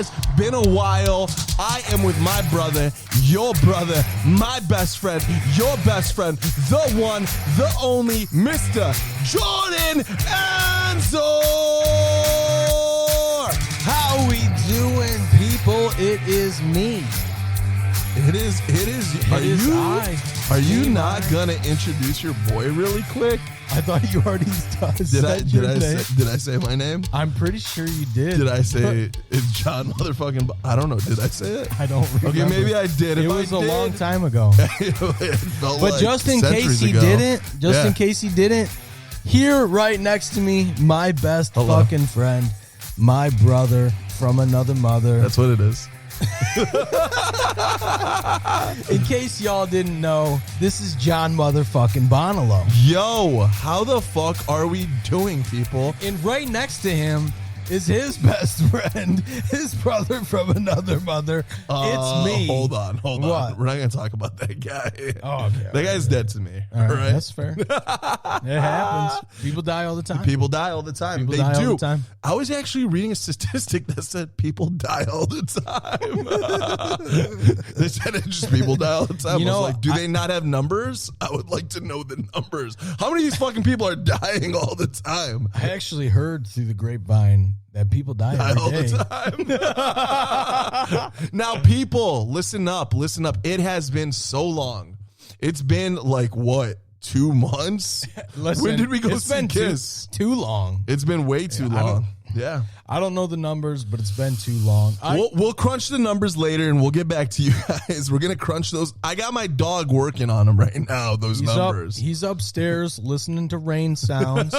has been a while. I am with my brother, your brother, my best friend, your best friend, the one, the only, Mr. Jordan Ansor. How we doing, people? It is me. It is. Are you not gonna introduce your boy really quick? I thought you already Did I say my name? I'm pretty sure you did. Did I say it's John motherfucking? I don't know. Did I say it? I don't remember. Okay, maybe I did. It was a long time ago. But just in case he didn't, in case he didn't, here right next to me, my best fucking friend, my brother from another mother. That's what it is. In case y'all didn't know, this is John motherfucking Bonalo. Yo, how the fuck are we doing, people? And right next to him is his best friend, his brother from another mother. It's me. Hold on. What? We're not going to talk about that guy. Oh, okay. That guy's dead to me. All right. That's fair. It happens. People die all the time. People die all the time. People they die do. all the time. I was actually reading a statistic that said people die all the time. They said it just people die all the time. You know, I was like, do they not have numbers? I would like to know the numbers. How many of these fucking people are dying all the time? I actually heard through the grapevine that people die every all day. the time. Now, people, listen up. It has been so long. It's been like, what, 2 months? Listen, when did we go it's see been Kiss? Too long. It's been way too long. Yeah. I don't know the numbers, but it's been too long. We'll crunch the numbers later, and we'll get back to you guys. We're going to crunch those. I got my dog working on them right now, those numbers. He's upstairs listening to rain sounds.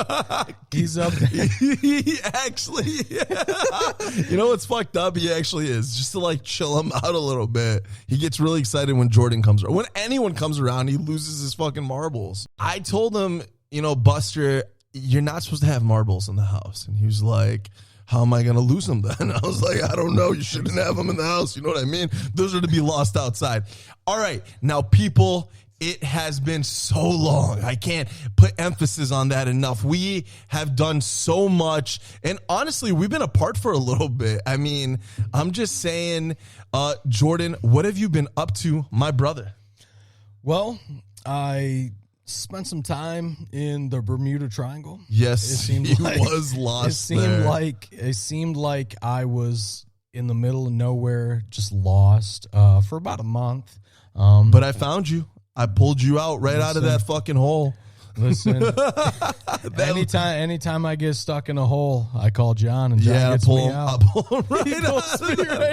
He's up there. He actually, you know what's fucked up? He actually is. Just to like chill him out a little bit. He gets really excited when Jordan comes around. When anyone comes around, he loses his fucking marbles. I told him, Buster, you're not supposed to have marbles in the house. And he was like, how am I going to lose them then? I was like, I don't know. You shouldn't have them in the house. You know what I mean? Those are to be lost outside. All right. Now, people, it has been so long. I can't put emphasis on that enough. We have done so much. And honestly, we've been apart for a little bit. I mean, I'm just saying, Jordan, what have you been up to, my brother? Well, I spent some time in the Bermuda Triangle. Yes, he was lost there. It seemed like I was in the middle of nowhere, just lost for about a month. But I found you. I pulled you out out of that fucking hole. Listen, anytime I get stuck in a hole, I call John, and John gets me out. I pull him right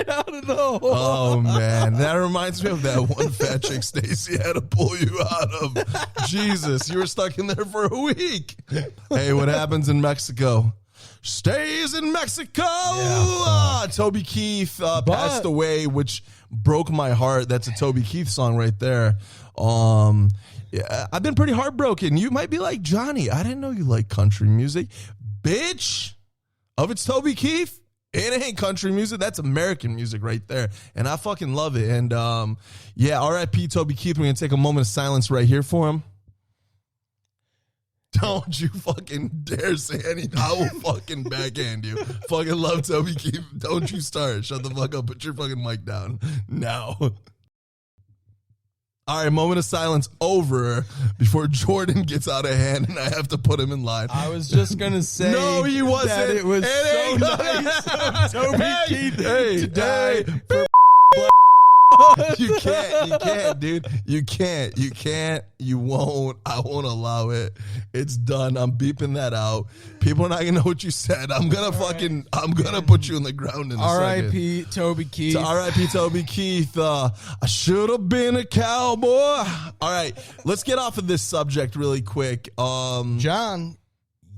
out of the hole. Oh, man. That reminds me of that one fat chick Stacy had to pull you out of. Jesus, you were stuck in there for a week. Hey, what happens in Mexico stays in Mexico. Yeah, Toby Keith passed away, which broke my heart. That's a Toby Keith song right there. Yeah, I've been pretty heartbroken. You might be like, Johnny, I didn't know you like country music. Bitch, if it's Toby Keith, it ain't country music. That's American music right there. And I fucking love it. And R.I.P. Toby Keith. We're going to take a moment of silence right here for him. Don't you fucking dare say anything. I will fucking backhand you. Fucking love Toby Keith. Don't you start. Shut the fuck up. Put your fucking mic down now. All right, moment of silence over before Jordan gets out of hand and I have to put him in line. I was just going to say no, he wasn't. That it was so nice of Toby Keith to die for You can't, dude. You can't. You won't. I won't allow it. It's done. I'm beeping that out. People are not gonna know what you said. I'm gonna put you in the ground in a R.I.P. Toby Keith. R.I.P. Toby Keith. I should have been a cowboy. All right, let's get off of this subject really quick. John,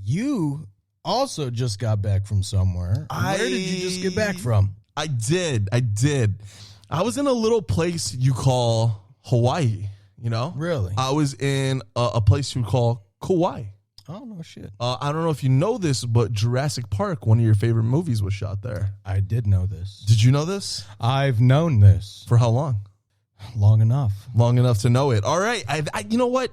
you also just got back from somewhere. Where did you just get back from? I did. I was in a little place you call Hawaii, Really? I was in a place you call Kauai. Oh, no shit. I don't know if you know this, but Jurassic Park, one of your favorite movies, was shot there. I did know this. Did you know this? I've known this. For how long? Long enough. Long enough to know it. All right. You know what?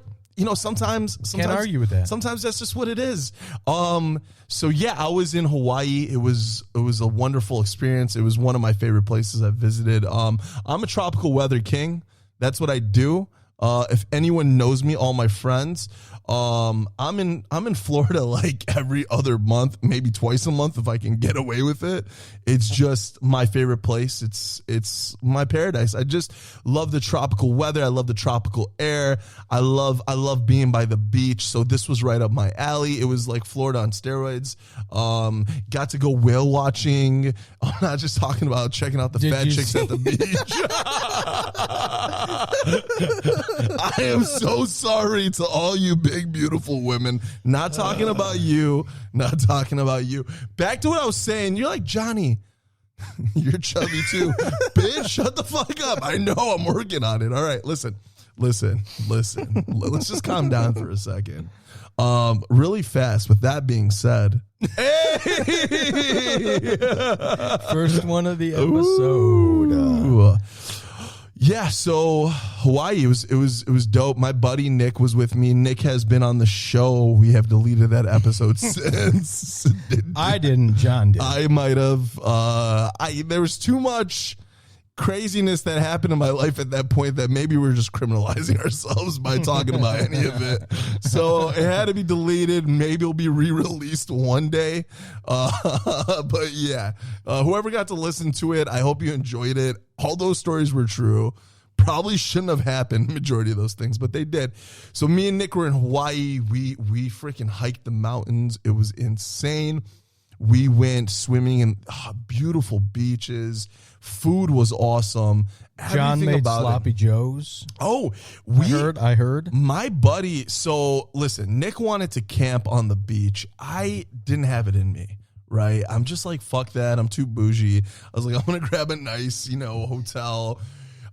sometimes can't argue with that. Sometimes that's just what it is. So yeah, I was in Hawaii. It was a wonderful experience. It was one of my favorite places I've visited. I'm a tropical weather king. That's what I do. If anyone knows me, all my friends, I'm in Florida like every other month, maybe twice a month if I can get away with it. It's just my favorite place. It's my paradise. I just love the tropical weather. I love the tropical air. I love being by the beach. So this was right up my alley. It was like Florida on steroids. Got to go whale watching. I'm not just talking about checking out the fat chicks at the beach. I am so sorry to all you big, beautiful women. Not talking about you. Not talking about you. Back to what I was saying. You're like, Johnny, you're chubby too. Bitch, shut the fuck up. I know I'm working on it. All right, listen. Let's just calm down for a second. Really fast. With that being said, hey! First one of the episode. Yeah, so Hawaii, it was dope. My buddy Nick was with me. Nick has been on the show. We have deleted that episode since. I didn't. John did. I might have. There was too much craziness that happened in my life at that point that maybe we were just criminalizing ourselves by talking about any of it. So it had to be deleted. Maybe it'll be re-released one day. But yeah, whoever got to listen to it, I hope you enjoyed it. All those stories were true. Probably shouldn't have happened, majority of those things, but they did. So me and Nick were in Hawaii. We freaking hiked the mountains. It was insane. We went swimming in beautiful beaches. Food was awesome. John made sloppy joes. Oh, I heard. My buddy, so listen, Nick wanted to camp on the beach. I didn't have it in me, right? I'm just like, fuck that. I'm too bougie. I was like, I'm going to grab a nice, hotel.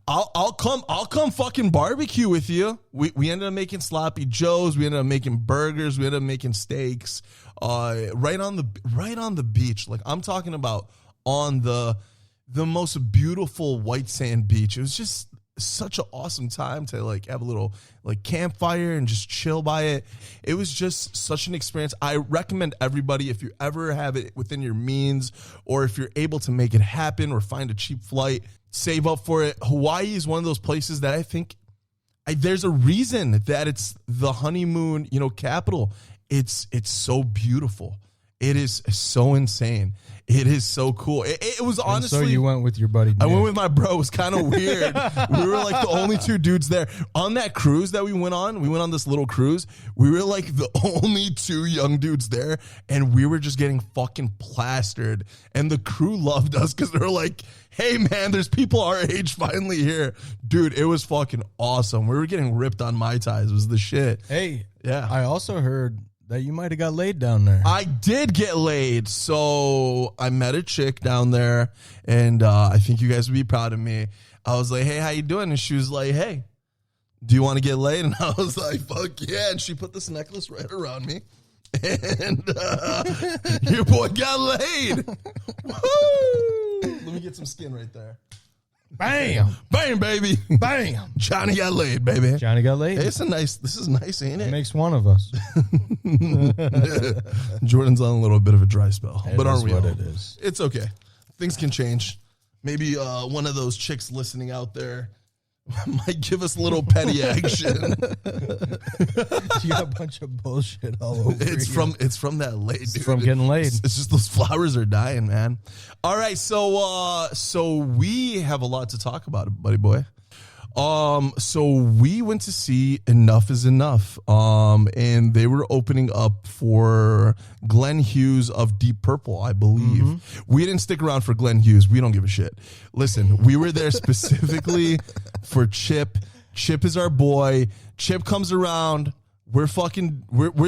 I'll come fucking barbecue with you. We ended up making sloppy joes. We ended up making burgers. We ended up making steaks. Right on the beach. Like I'm talking about on the most beautiful white sand beach. It was just such an awesome time to like have a little like campfire and just chill by it. It was just such an experience. I recommend everybody, if you ever have it within your means, or if you're able to make it happen or find a cheap flight, save up for it. Hawaii is one of those places that I think there's a reason that it's the honeymoon, capital. It's so beautiful. It is so insane. It is so cool. It was honestly. And so you went with your buddy Nick. I went with my bro. It was kind of weird. We were like the only two dudes there. On that cruise that we went on this little cruise. We were like the only two young dudes there. And we were just getting fucking plastered. And the crew loved us because they were like, hey, man, there's people our age finally here. Dude, it was fucking awesome. We were getting ripped on Mai Tais. It was the shit. Hey, yeah. I also heard that you might have got laid down there. I did get laid. So I met a chick down there, and I think you guys would be proud of me. I was like, hey, how you doing? And she was like, hey, do you want to get laid? And I was like, fuck yeah. And she put this necklace right around me. And your boy got laid. Woo! Let me get some skin right there. Bam. Bam, baby. Bam. Johnny got laid, baby. Johnny got laid. Hey, this is nice, ain't it? It makes one of us. Jordan's on a little bit of a dry spell. But aren't we all? It is. It's okay. Things can change. Maybe one of those chicks listening out there might give us a little petty action. You got a bunch of bullshit all over. It's from that laid, dude. It's from getting laid. It's just those flowers are dying, man. All right, so we have a lot to talk about, buddy boy. So we went to see Enough is Enough, and they were opening up for Glenn Hughes of Deep Purple, I believe. Mm-hmm. We didn't stick around for Glenn Hughes. We don't give a shit. Listen, we were there specifically for Chip. Chip is our boy. Chip comes around. We're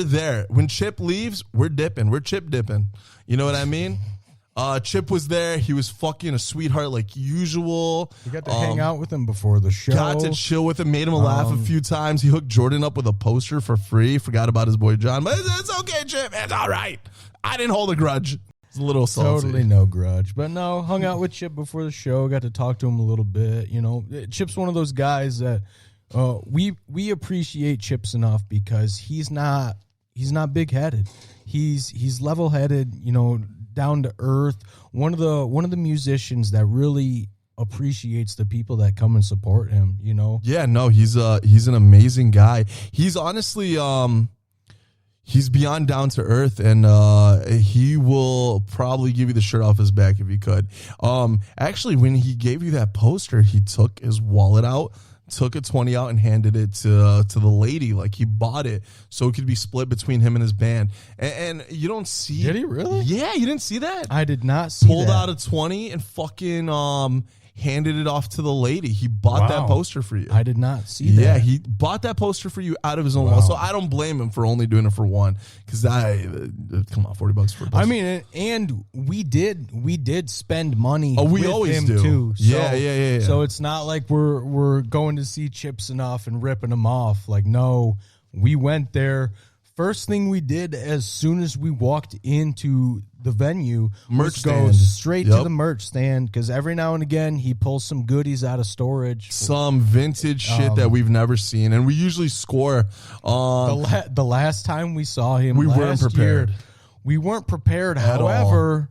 there. When Chip leaves, we're dipping. We're Chip dipping. You know what I mean? Chip was there. He was fucking a sweetheart like usual. You got to hang out with him before the show. Got to chill with him. Made him laugh a few times. He hooked Jordan up with a poster for free. Forgot about his boy John. But it's okay, Chip. It's all right. I didn't hold a grudge. It's a little salty. Totally no grudge. But no, hung out with Chip before the show. Got to talk to him a little bit. Chip's one of those guys that we appreciate Chips enough because he's not big headed. He's level headed, down to earth. One of the musicians that really appreciates the people that come and support him. Yeah, no, he's an amazing guy. He's honestly he's beyond down to earth, and he will probably give you the shirt off his back if he could. Actually, when he gave you that poster, he took his wallet out, took a 20 out, and handed it to the lady. Like, he bought it so it could be split between him and his band. And you don't see. Did he really? Yeah, you didn't see that. I did not see. Pulled that. out a 20 and fucking handed it off to the lady. He bought that poster for you. I did not see that. Yeah, he bought that poster for you out of his own wallet. So I don't blame him for only doing it for one. Because come on, $40 for a poster. I mean, and we did spend money. Oh, we with always him do. Too. So, Yeah. So it's not like we're going to see Chips enough and ripping him off. Like, no, we went there. First thing we did as soon as we walked into the venue was go straight to the merch stand, because every now and again he pulls some goodies out of storage. Some vintage shit that we've never seen, and we usually score. The last time we saw him, we weren't prepared. We weren't prepared. However,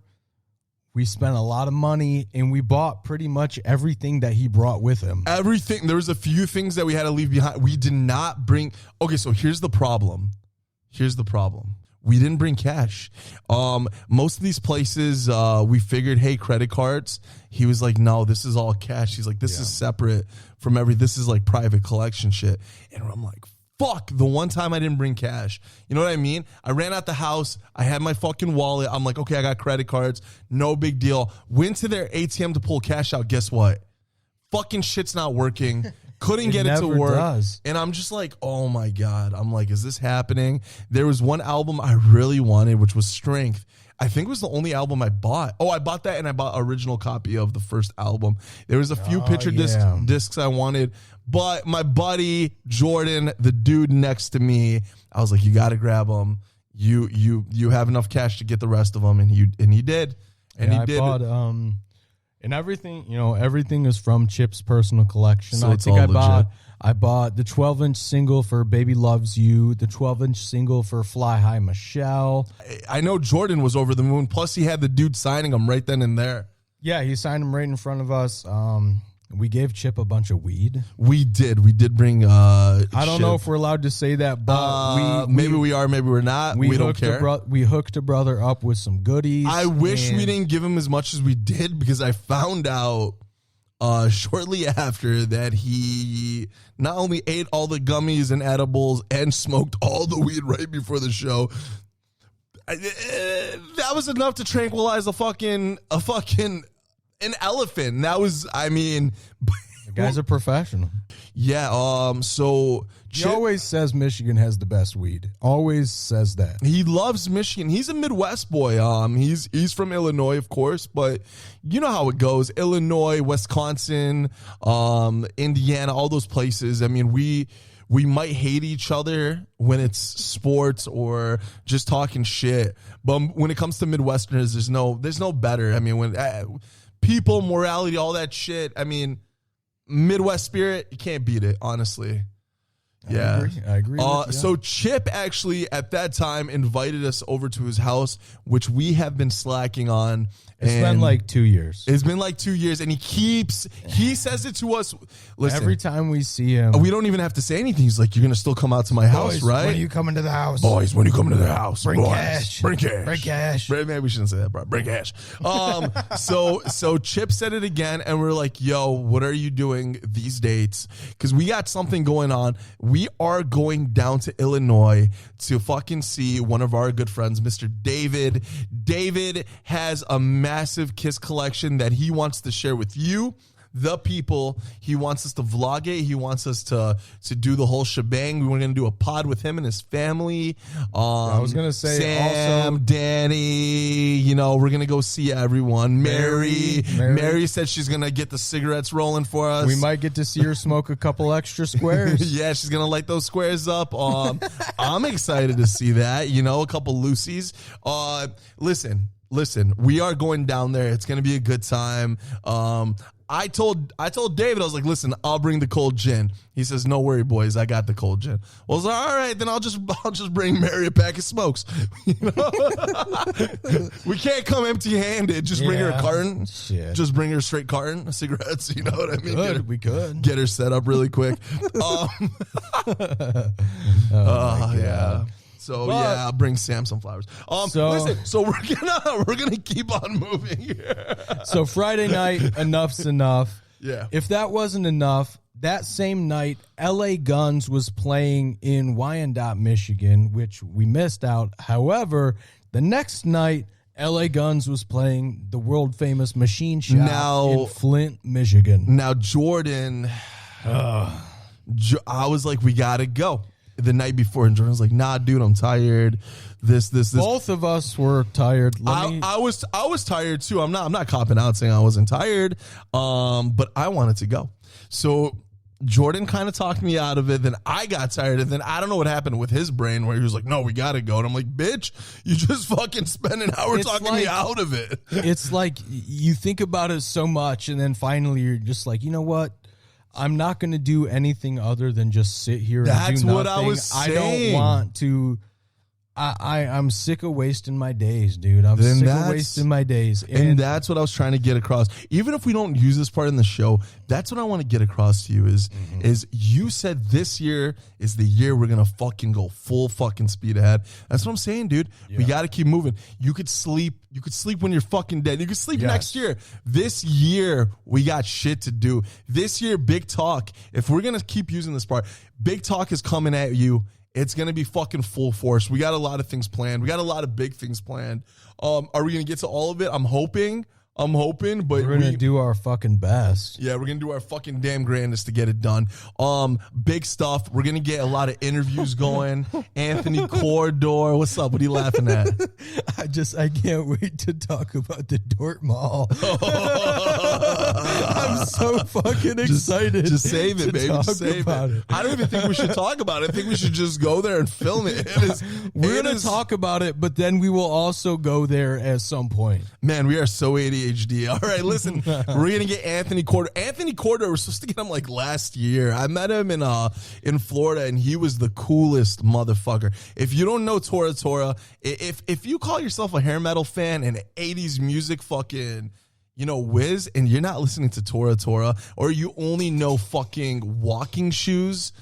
we spent a lot of money, and we bought pretty much everything that he brought with him. Everything. There was a few things that we had to leave behind. We did not bring. Okay, so here's the problem. We didn't bring cash. Most of these places, we figured, hey, credit cards. He was like, no, this is all cash. He's like, this is separate from this is like private collection shit. And I'm like, fuck, the one time I didn't bring cash. You know what I mean? I ran out the house. I had my fucking wallet. I'm like, okay, I got credit cards. No big deal. Went to their ATM to pull cash out. Guess what? Fucking shit's not working. Couldn't get it to work. Does. And I'm just like, oh my God. I'm like, is this happening? There was one album I really wanted, which was Strength. I think it was the only album I bought. Oh, I bought that, and I bought an original copy of the first album. There was a few picture discs I wanted, but my buddy Jordan, the dude next to me, I was like, you got to grab them. You have enough cash to get the rest of them, and he did. And he did. Bought, and everything is from Chip's personal collection. So I bought the 12-inch single for Baby Loves You, the 12-inch single for Fly High Michelle. I know Jordan was over the moon. Plus, he had the dude signing them right then and there. Yeah, he signed them right in front of us. We gave Chip a bunch of weed. We did bring. I don't know if we're allowed to say that, but maybe we are, maybe we're not. We don't care. We hooked a brother up with some goodies. I wish we didn't give him as much as we did, because I found out shortly after that he not only ate all the gummies and edibles and smoked all the weed right before the show. That was enough to tranquilize an elephant. That was, I mean, the guy's a professional. Yeah. So he always says Michigan has the best weed. Always says that. He loves Michigan. He's a Midwest boy. He's from Illinois, of course, but you know how it goes. Illinois, Wisconsin, Indiana, all those places. I mean, we might hate each other when it's sports or just talking shit, but when it comes to Midwesterners, there's no better. I mean, when people, morality, all that shit. I mean, Midwest spirit, you can't beat it, honestly. Yeah, I agree. So Chip actually at that time invited us over to his house, which we have been slacking on. It's been like 2 years. It's been like 2 years, and he says it to us. Listen, every time we see him, we don't even have to say anything. He's like, "You're gonna still come out to my house, right? When are you coming to the house, boys? When are you coming to the house? Bring boys, cash. Bring cash. Bring cash. Maybe we shouldn't say that, bro. Bring cash. So Chip said it again, and we're like, "Yo, what are you doing these dates? Because we got something going on. We are going down to Illinois to fucking see one of our good friends, Mr. David. David has a massive Kiss collection that he wants to share with you, the people. He wants us to vlog it. He wants us to do the whole shebang. We were going to do a pod with him and his family. I was going to say Sam, also, Danny, we're going to go see everyone. Mary said she's going to get the cigarettes rolling for us. We might get to see her smoke a couple extra squares. Yeah, she's going to light those squares up. I'm excited to see that, a couple Lucy's. Listen, listen, we are going down there. It's going to be a good time. I told David, I was like, listen, I'll bring the cold gin. He says, no worry, boys, I got the cold gin. Well, I was like, all right, then I'll just bring Mary a pack of smokes. You know? We can't come empty-handed. Just bring her a carton. Shit. Just bring her a straight carton of cigarettes. You know what I mean? We could. Get her set up really quick. Yeah. So I'll bring Sam some flowers. Listen, so we're gonna keep on moving here. So Friday night, enough's enough. Yeah. If that wasn't enough, that same night, LA Guns was playing in Wyandotte, Michigan, which we missed out. However, the next night, LA Guns was playing the world famous Machine Shop in Flint, Michigan. Now Jordan, I was like, we gotta go. The night before, and Jordan was like, nah, dude, I'm tired. This. Both of us were tired. I was tired too. I'm not copping out saying I wasn't tired. But I wanted to go. So Jordan kind of talked me out of it. Then I got tired. And then I don't know what happened with his brain where he was like, no, we got to go. And I'm like, bitch, you just fucking spent an hour talking me out of it. It's like you think about it so much. And then finally you're just like, you know what? I'm not going to do anything other than just sit here and do nothing. That's what I was saying. I don't want to. I'm sick of wasting my days, dude. I'm sick of wasting my days. And that's what I was trying to get across. Even if we don't use this part in the show, that's what I want to get across to you is you said this year is the year we're going to fucking go full fucking speed ahead. That's what I'm saying, dude. Yeah. We got to keep moving. You could sleep when you're fucking dead. You could sleep next year. This year, we got shit to do. This year, Big Talk, if we're going to keep using this part, Big Talk is coming at you. It's going to be fucking full force. We got a lot of things planned. We got a lot of big things planned. Are we going to get to all of it? I'm hoping, but we're going to do our fucking best. Yeah, we're going to do our fucking damn grandest to get it done. Big stuff. We're going to get a lot of interviews going. Anthony Corridor. What's up? What are you laughing at? I can't wait to talk about the Dort Mall. I'm so fucking excited. Just save it, baby. Just save it. I don't even think we should talk about it. I think we should just go there and film it. We're going to talk about it, but then we will also go there at some point. Man, we are so ADHD. All right, listen. We're going to get Anthony Corridor. Anthony Corridor, we're supposed to get him like last year. I met him in Florida, and he was the coolest motherfucker. If you don't know Tora Tora, if you call yourself a hair metal fan and 80s music fucking, whiz, and you're not listening to Tora Tora, or you only know fucking Walking Shoes,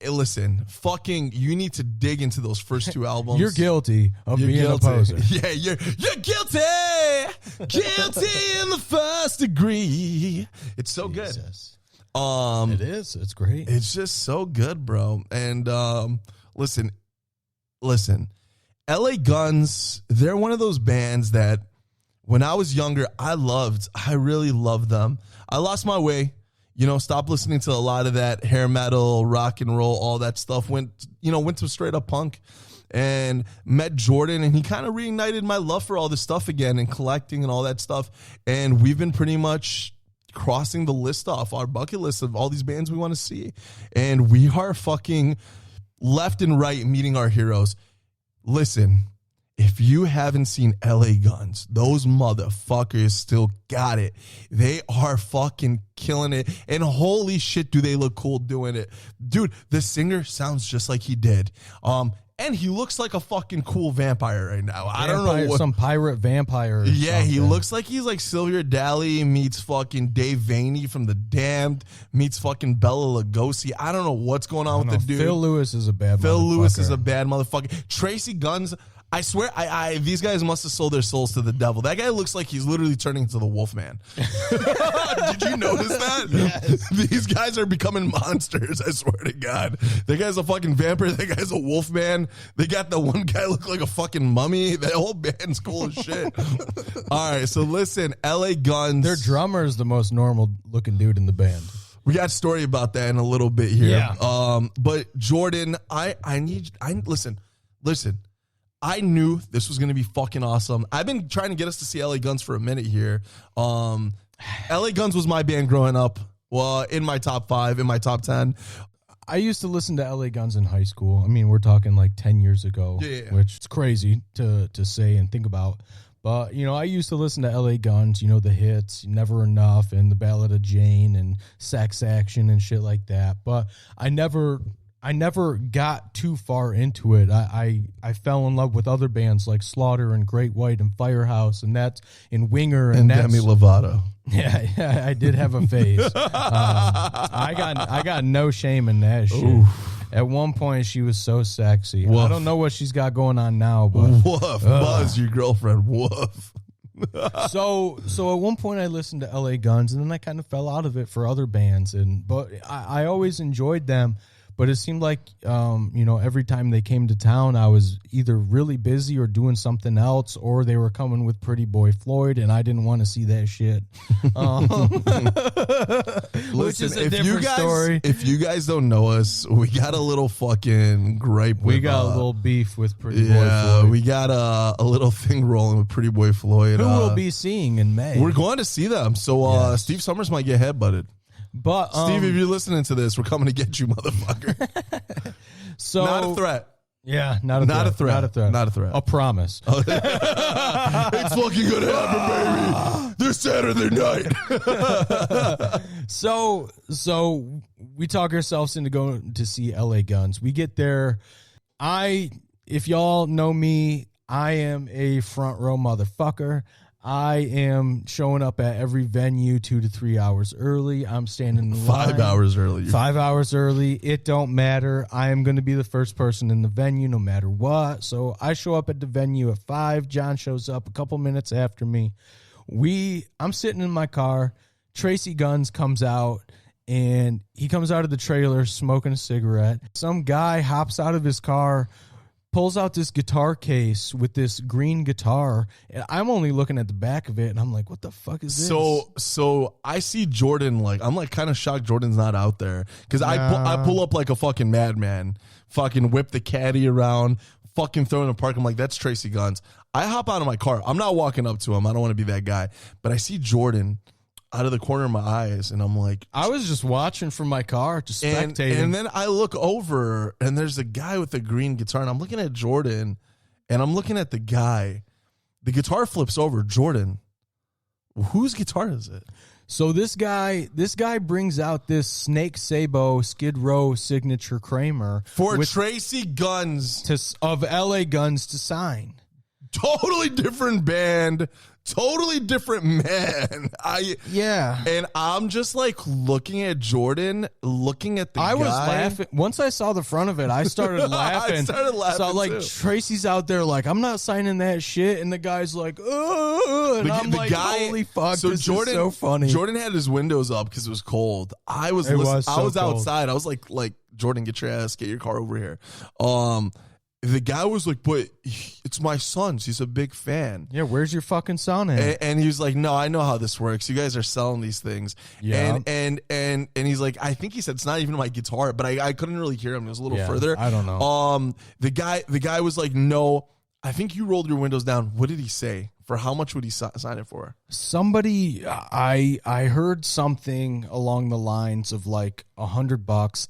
listen, fucking, you need to dig into those first two albums. You're guilty of being a poser. Yeah, you're guilty. Guilty in the first degree. It's so Jesus. Good. It is. It's great. It's just so good, bro. And listen. LA Guns, they're one of those bands that when I was younger, I really loved them. I lost my way, stopped listening to a lot of that hair metal, rock and roll, all that stuff. Went to straight up punk and met Jordan, and he kind of reignited my love for all this stuff again and collecting and all that stuff. And we've been pretty much crossing the list off our bucket list of all these bands we want to see. And we are fucking left and right meeting our heroes. Listen, if you haven't seen LA Guns, those motherfuckers still got it. They are fucking killing it. And holy shit, do they look cool doing it. Dude, the singer sounds just like he did. And he looks like a fucking cool vampire right now. I don't know what. Some pirate vampire. Yeah, he looks like he's like Sylvia Daly meets fucking Dave Vaney from The Damned meets fucking Bela Lugosi. I don't know what's going on with the dude. Phil Lewis is a bad motherfucker. Tracy Guns. I swear, these guys must have sold their souls to the devil. That guy looks like he's literally turning into the Wolfman. Did you notice that? Yes. These guys are becoming monsters, I swear to God. That guy's a fucking vampire. That guy's a Wolfman. They got the one guy look like a fucking mummy. That whole band's cool as shit. All right, so listen, LA Guns. Their drummer is the most normal looking dude in the band. We got a story about that in a little bit here. Yeah. But Jordan, listen. I knew this was going to be fucking awesome. I've been trying to get us to see LA Guns for a minute here. LA Guns was my band growing up. Well, in my top 5, in my top 10. I used to listen to LA Guns in high school. I mean, we're talking like 10 years ago, which is crazy to say and think about. But, I used to listen to LA Guns, the hits, Never Enough, and The Ballad of Jane, and Sex Action and shit like that. But I never got too far into it. I fell in love with other bands like Slaughter and Great White and Firehouse, and that's in Winger and Demi Lovato. Yeah, I did have a phase. I got no shame in that shit. Oof. At one point, she was so sexy. Woof. I don't know what she's got going on now, but woof, Buzz, your girlfriend, woof. So at one point I listened to LA Guns, and then I kind of fell out of it for other bands, but I always enjoyed them. But it seemed like, every time they came to town, I was either really busy or doing something else, or they were coming with Pretty Boy Floyd, and I didn't want to see that shit. Which is a different story. If you guys don't know us, we got a little fucking gripe. We got a little beef with Pretty Boy Floyd. We got a little thing rolling with Pretty Boy Floyd. Who we'll be seeing in May. We're going to see them. So yes. Steve Summers might get headbutted. But Steve, if you're listening to this, we're coming to get you, motherfucker. So not a threat. Yeah, not a threat. A promise. It's fucking gonna happen, baby. This Saturday night. So we talk ourselves into going to see LA Guns. We get there. If y'all know me, I am a front row motherfucker. I am showing up at every venue 2 to 3 hours early. I'm standing in the line. 5 hours early. 5 hours early. It don't matter. I am going to be the first person in the venue no matter what. So I show up at the venue at 5. John shows up a couple minutes after me. I'm sitting in my car. Tracy Guns comes out, and he comes out of the trailer smoking a cigarette. Some guy hops out of his car, pulls out this guitar case with this green guitar, and I'm only looking at the back of it, and I'm like, what the fuck is this? So I see Jordan, I'm kind of shocked Jordan's not out there, because I pull up like a fucking madman, fucking whip the caddy around, fucking throw in the park. I'm like, that's Tracy Guns. I hop out of my car. I'm not walking up to him. I don't want to be that guy, but I see Jordan out of the corner of my eyes, and I'm like, I was just watching from my car, just spectating. And then I look over, and there's a guy with a green guitar, and I'm looking at Jordan, and I'm looking at the guy. The guitar flips over. Jordan, whose guitar is it? So this guy brings out this Snake Sabo Skid Row signature Kramer for Tracy Guns of LA Guns to sign. Totally different band. Totally different man. And I'm just looking at Jordan, looking at the guy. I was laughing. Once I saw the front of it, I started laughing. I started laughing so Tracy's out there I'm not signing that shit, and the guy's like, oh, and I'm like, holy fuck, so this is so funny. Jordan had his windows up because it was cold. I was outside. I was like, Jordan, get your car over here. The guy was like, but it's my son's. He's a big fan. Yeah, where's your fucking son at? And he was like, no, I know how this works. You guys are selling these things. Yeah. And he's like, I think he said it's not even my guitar, but I couldn't really hear him. It was a little further. I don't know. The guy was like, no, I think you rolled your windows down. What did he say? For how much would he sign it for? Somebody, I heard something along the lines of $100.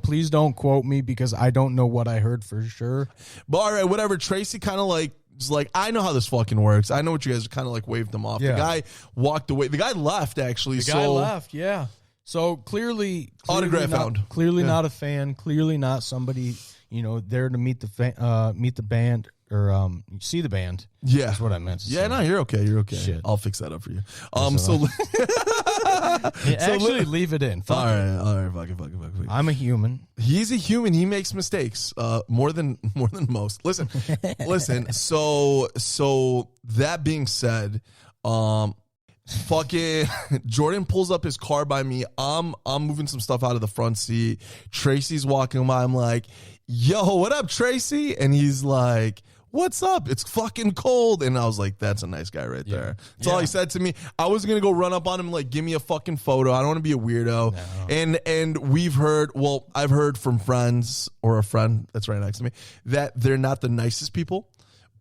Please don't quote me because I don't know what I heard for sure. But all right, whatever. Tracy kind of was like, I know how this fucking works. I know what you guys kind of waved him off. Yeah. The guy walked away. The guy left actually. The guy left. Yeah. So clearly autograph found. Clearly not a fan. Clearly not somebody there to meet the band. Or see the band. Yeah. That's what I meant to say. Yeah, no, you're okay. You're okay. Shit. I'll fix that up for you. Actually, leave it in. Fuck all right. Fuck it. I'm a human. He's a human. He makes mistakes. More than most. Listen. So that being said, fucking Jordan pulls up his car by me. I'm moving some stuff out of the front seat. Tracy's walking by. I'm like, yo, what up, Tracy? And he's like, what's up? It's fucking cold. And I was like, that's a nice guy right there. That's all he said to me. I was going to go run up on him and give me a fucking photo. I don't want to be a weirdo. No. And I've heard from friends or a friend that's right next to me that they're not the nicest people.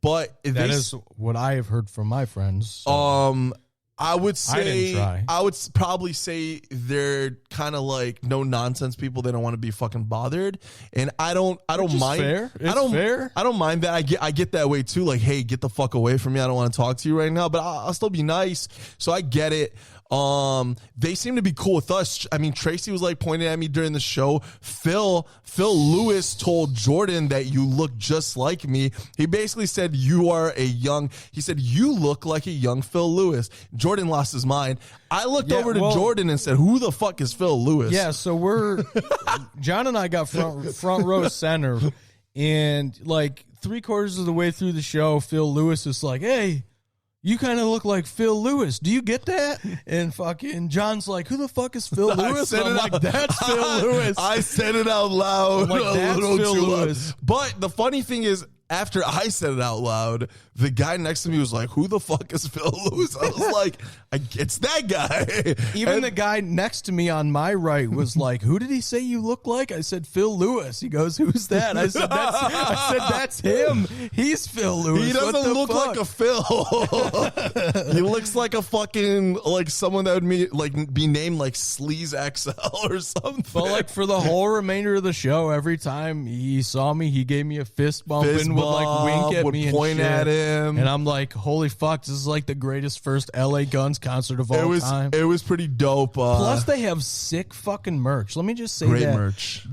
But that is what I have heard from my friends. So. I would say didn't try. I would probably say they're kind of like no nonsense people. They don't want to be fucking bothered, and I don't mind. Fair. It's fair. I don't mind that. I get that way too. Like, hey, get the fuck away from me. I don't want to talk to you right now. But I'll still be nice. So I get it. They seem to be cool with us. I mean, Tracy was like pointing at me during the show. Phil Lewis told Jordan that you look just like me. He basically said you look like a young Phil Lewis. Jordan lost his mind. I looked over to Jordan and said, who the fuck is Phil Lewis? Yeah, so John and I got front row center, and like 3/4 of the way through the show, Phil Lewis is like, hey, you kind of look like Phil Lewis. Do you get that? And fucking John's like, who the fuck is Phil Lewis? And I'm like, that's Phil Lewis. I said it out loud. I'm like, that's Phil Lewis. But the funny thing is, after I said it out loud, the guy next to me was like, who the fuck is Phil Lewis? I was like, it's that guy. Even the guy next to me on my right was like, who did he say you look like? I said, Phil Lewis. He goes, who's that? I said, that's him. He's Phil Lewis. He doesn't look like a Phil. He looks like a fucking, like someone that would be named like Sleaze XL or something. But like for the whole remainder of the show, every time he saw me, he gave me a fist bump and would like wink at me and point shit. At him. And I'm like, holy fuck, this is like the greatest first LA Guns concert of all time. It was pretty dope. Plus, they have sick fucking merch. Let me just say great that. Merch.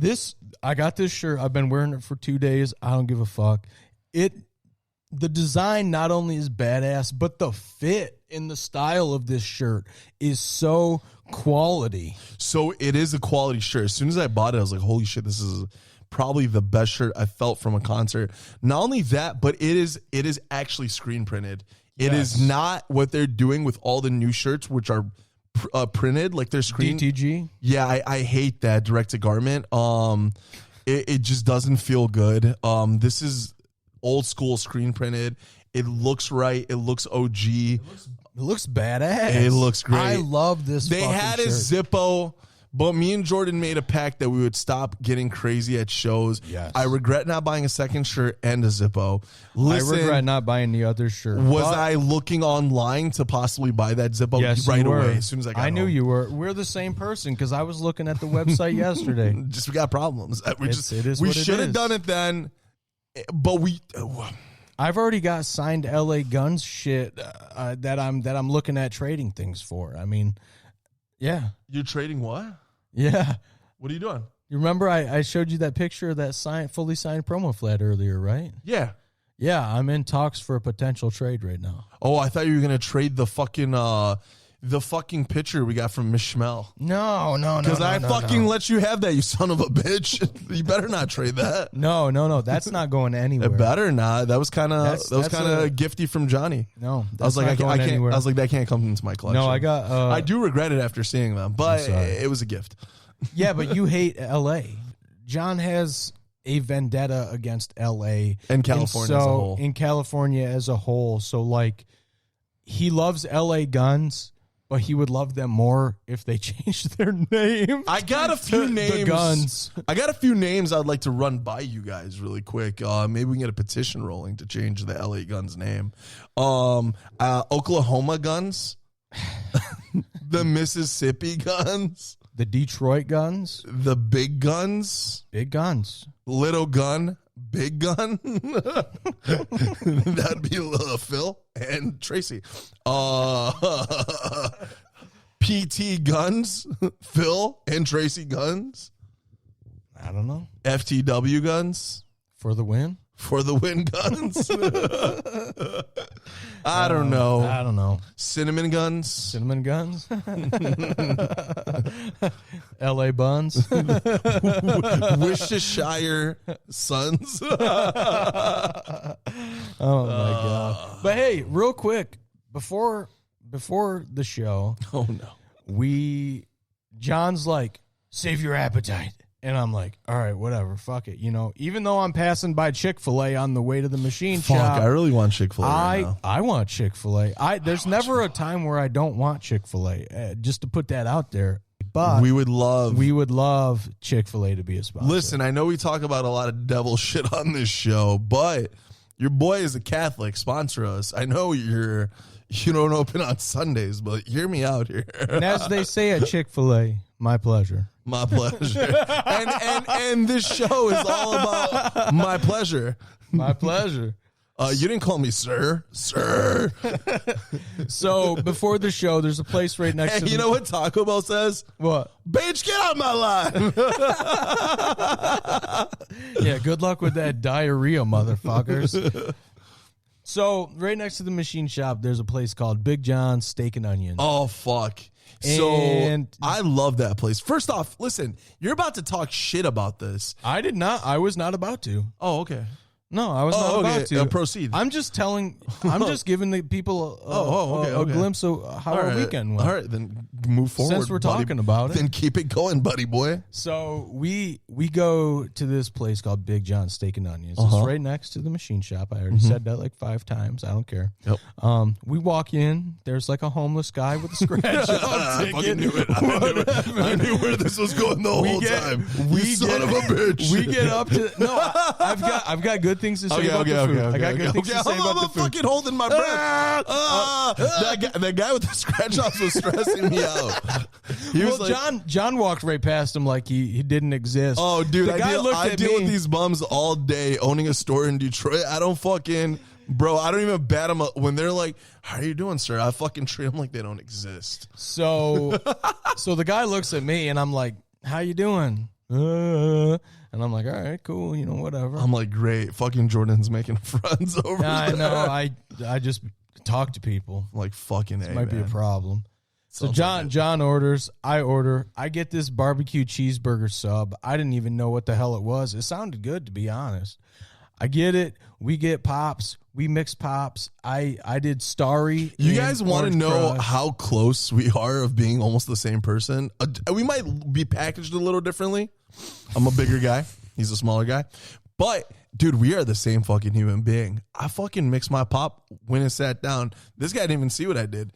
I got this shirt. I've been wearing it for 2 days. I don't give a fuck. The design not only is badass, but the fit and the style of this shirt is so quality. So it is a quality shirt. As soon as I bought it, I was like, holy shit, this is probably the best shirt I felt from a concert. Not only that, but it is actually screen printed. It is not what they're doing with all the new shirts, which are printed like they're screen. DTG. Yeah, I hate that direct to garment. It just doesn't feel good. This is old school screen printed. It looks right. It looks OG. It looks badass. It looks great. I love this. They had a Zippo. But me and Jordan made a pact that we would stop getting crazy at shows. Yes. I regret not buying a second shirt and a Zippo. Listen, I regret not buying the other shirt. Was I looking online to possibly buy that Zippo right away as soon as I got home? I knew you were. We're the same person because I was looking at the website yesterday. We got problems. We should have done it then, but I've already got signed LA Guns shit that I'm looking at trading things for. I mean, yeah. You're trading what? Yeah. What are you doing? You remember I showed you that picture of that fully signed promo flat earlier, right? Yeah. Yeah, I'm in talks for a potential trade right now. Oh, I thought you were gonna trade the fucking picture we got from Miss Schmel. No. Because I let you have that, you son of a bitch. You better not trade that. No. That's not going anywhere. It better not. That was kind of gifty from Johnny. No, I was like, I can't. Anywhere. I was like, that can't come into my collection. No, I got. I do regret it after seeing them, but it was a gift. Yeah, but you hate L.A. John has a vendetta against L.A. and California as a whole. In California as a whole, so like he loves L.A. Guns. But he would love them more if they changed their name. I got a few names. The Guns. I got a few names I'd like to run by you guys really quick. Maybe we can get a petition rolling to change the LA Guns name. Oklahoma Guns. The Mississippi Guns. The Detroit Guns. The Big Guns. Big Guns. Little Gun. Big Gun. That'd be Phil and Tracy. PT Guns. Phil and Tracy Guns. I don't know. FTW Guns. For the win? For the win Guns. I don't know. Cinnamon Guns. LA Buns. Worcestershire Sons. Oh my God. But hey, real quick, before the show, John's like, save your appetite. And I'm like, all right, whatever, fuck it. You know, even though I'm passing by Chick-fil-A on the way to the machine shop. I really want Chick-fil-A right now. I want Chick-fil-A. There's never a time where I don't want Chick-fil-A, just to put that out there. But we would love Chick-fil-A to be a sponsor. Listen, I know we talk about a lot of devil shit on this show, but your boy is a Catholic. Sponsor us. I know you're you don't open on Sundays, but hear me out here. And as they say at Chick-fil-A, my pleasure. My pleasure. and this show is all about my pleasure. My pleasure. You didn't call me sir. Sir. So before the show, there's a place right next to you know what Taco Bell says? What? Bitch, get out of my line. Yeah, good luck with that diarrhea, motherfuckers. So right next to the machine shop, there's a place called Big John's Steak and Onions. Oh, fuck. So I love that place. First off, listen, you're about to talk shit about this. I did not. I was not about to. Oh, okay. No, I was not about to. Proceed. I'm just giving the people a glimpse of how our weekend went. All right, then move forward. Since we're talking about it. Then keep it going, buddy boy. So we go to this place called Big John's Steak and Onions. It's right next to the machine shop. I already said that like 5 times. I don't care. Yep. We walk in. There's like a homeless guy with a scratch ticket. I fucking knew it. I knew where this was going the whole time. You son of a bitch. We get up to I've got good things to say about the food. I got good things to say about the food. I'm fucking holding my breath. That guy with the scratch offs was stressing me out. John walked right past him like he didn't exist. Oh, dude, I deal me. with these bums all day owning a store in Detroit. I don't even bat them up when they're like, "How are you doing, sir?" I fucking treat them like they don't exist. So the guy looks at me and I'm like, "How you doing?" And I'm like, all right, cool, whatever. I'm like, great, fucking Jordan's making friends over there. I know, I just talk to people. Like, fucking this might be a problem. So John orders, I order. I get this barbecue cheeseburger sub. I didn't even know what the hell it was. It sounded good, to be honest. I get it. We get pops. We mix pops. I did Starry. You guys want to know how close we are of being almost the same person? We might be packaged a little differently. I'm a bigger guy. He's a smaller guy. But, dude, we are the same fucking human being. I fucking mixed my pop when it sat down. This guy didn't even see what I did.